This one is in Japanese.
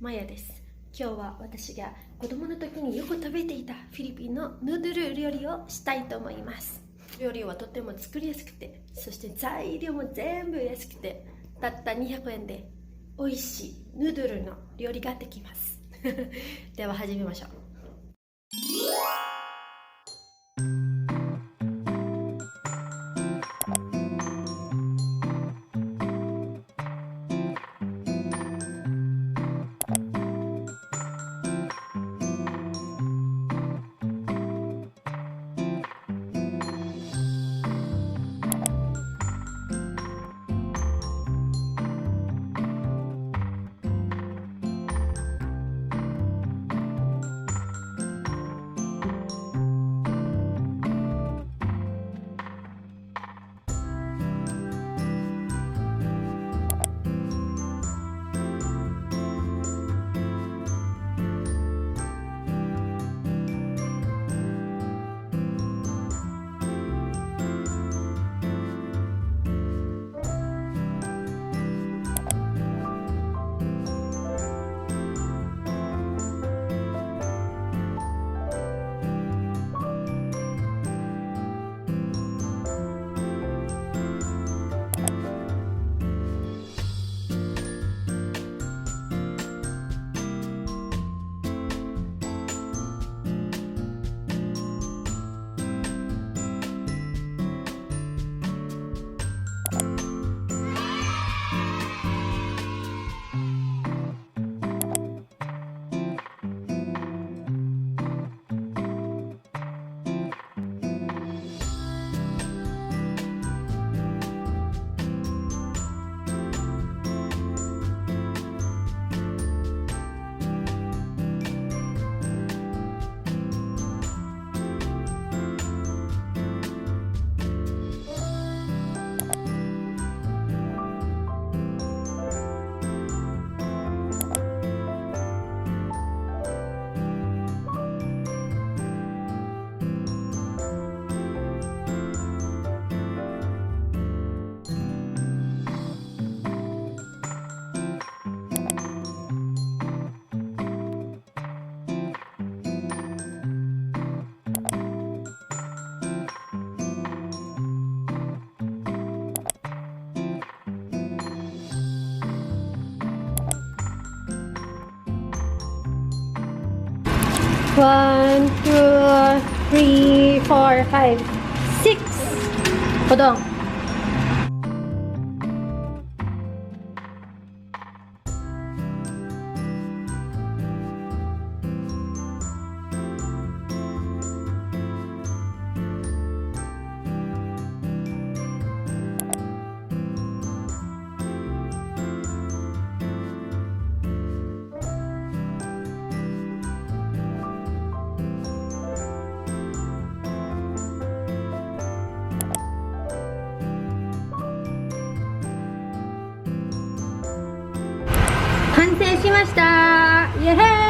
マヤです。今日は私が子供の時によく食べていたフィリピンのヌードル料理をしたいと思います。料理はとても作りやすくて、そして材料も全部安くて、たった200円で美味しいヌードルの料理ができますでは始めましょう。1, 2, 3, 4, 5, 6 Odong.完成しました。イエーイ。